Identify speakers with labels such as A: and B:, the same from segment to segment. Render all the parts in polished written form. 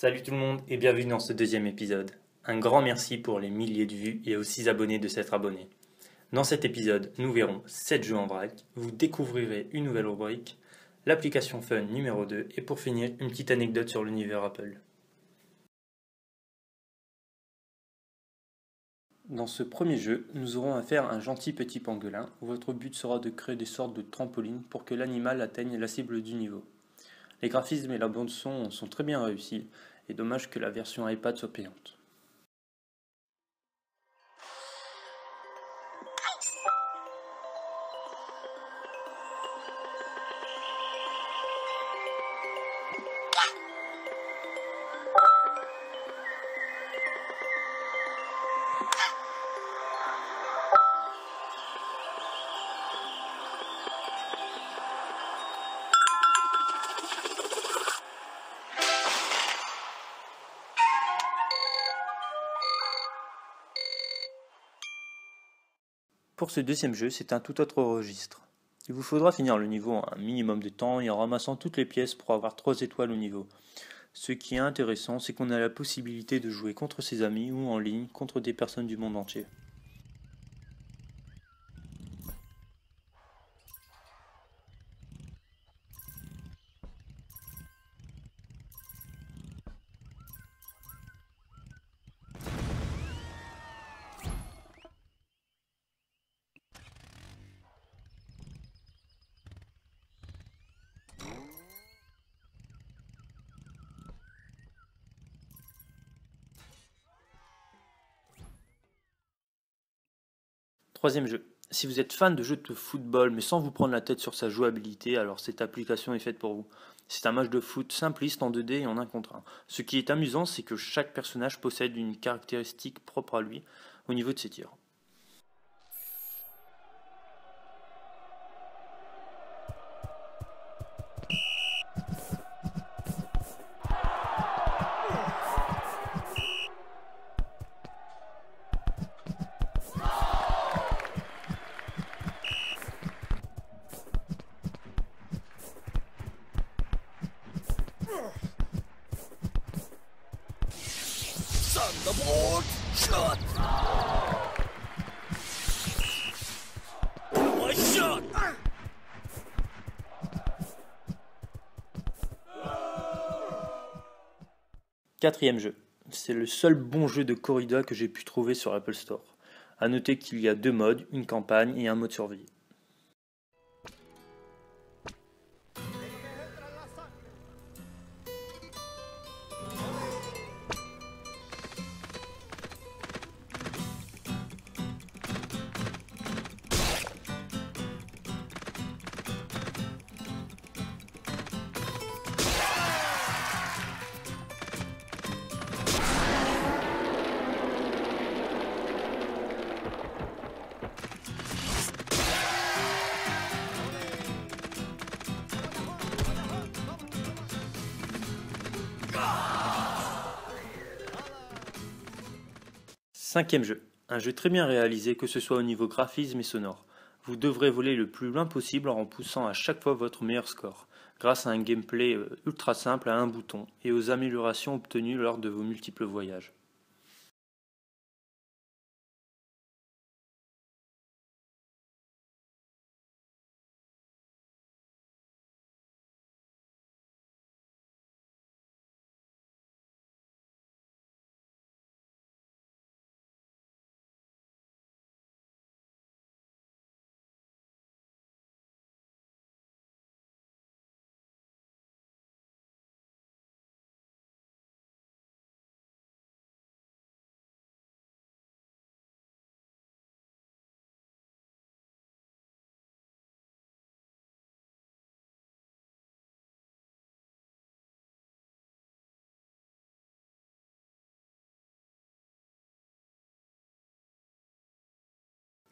A: Salut tout le monde et bienvenue dans ce deuxième épisode. Un grand merci pour les milliers de vues et aux 6 abonnés de s'être abonnés. Dans cet épisode, nous verrons 7 jeux en vrac, vous découvrirez une nouvelle rubrique, l'application Fun numéro 2 et pour finir, une petite anecdote sur l'univers Apple. Dans ce premier jeu, nous aurons affaire à un gentil petit pangolin où votre but sera de créer des sortes de trampolines pour que l'animal atteigne la cible du niveau. Les graphismes et la bande son sont très bien réussis et dommage que la version iPad soit payante. Pour ce deuxième jeu, c'est un tout autre registre. Il vous faudra finir le niveau en un minimum de temps et en ramassant toutes les pièces pour avoir 3 étoiles au niveau. Ce qui est intéressant, c'est qu'on a la possibilité de jouer contre ses amis ou en ligne contre des personnes du monde entier. Troisième jeu. Si vous êtes fan de jeux de football mais sans vous prendre la tête sur sa jouabilité, alors cette application est faite pour vous. C'est un match de foot simpliste en 2D et en 1 contre 1. Ce qui est amusant, c'est que chaque personnage possède une caractéristique propre à lui au niveau de ses tirs.
B: Thunderbolt shot! My shot!
A: Quatrième jeu. C'est le seul bon jeu de corrida que j'ai pu trouver sur Apple Store. A noter qu'il y a 2 modes, une campagne et un mode survie. Cinquième jeu. Un jeu très bien réalisé que ce soit au niveau graphisme et sonore. Vous devrez voler le plus loin possible en poussant à chaque fois votre meilleur score, grâce à un gameplay ultra simple à un bouton et aux améliorations obtenues lors de vos multiples voyages.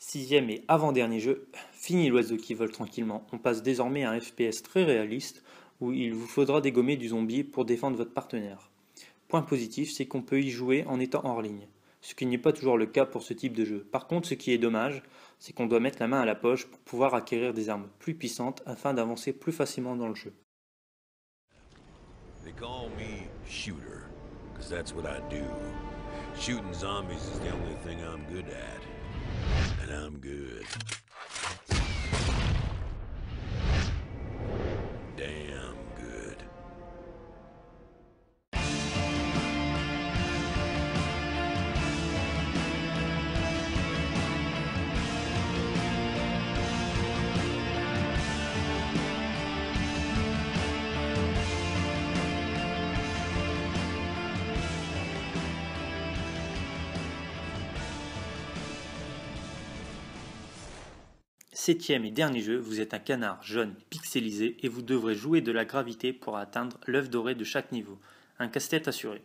A: Sixième et avant-dernier jeu, fini l'oiseau qui vole tranquillement. On passe désormais à un FPS très réaliste où il vous faudra dégommer du zombie pour défendre votre partenaire. Point positif, c'est qu'on peut y jouer en étant hors ligne, ce qui n'est pas toujours le cas pour ce type de jeu. Par contre, ce qui est dommage, c'est qu'on doit mettre la main à la poche pour pouvoir acquérir des armes plus puissantes afin d'avancer plus facilement dans le jeu.
B: They call me Shooter. 'cause that's what I do. Shooting zombies is the only thing I'm good at. And I'm good. Damn good.
A: Septième et dernier jeu, vous êtes un canard jaune pixelisé et vous devrez jouer de la gravité pour atteindre l'œuf doré de chaque niveau. Un casse-tête assuré.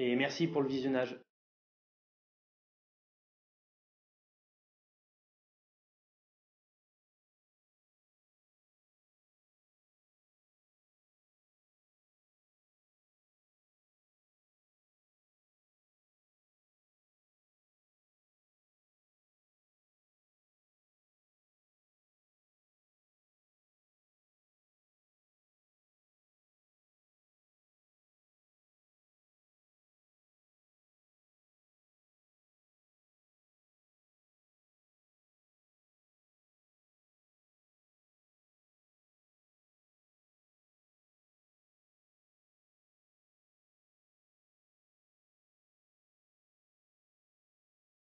A: Et merci pour le visionnage.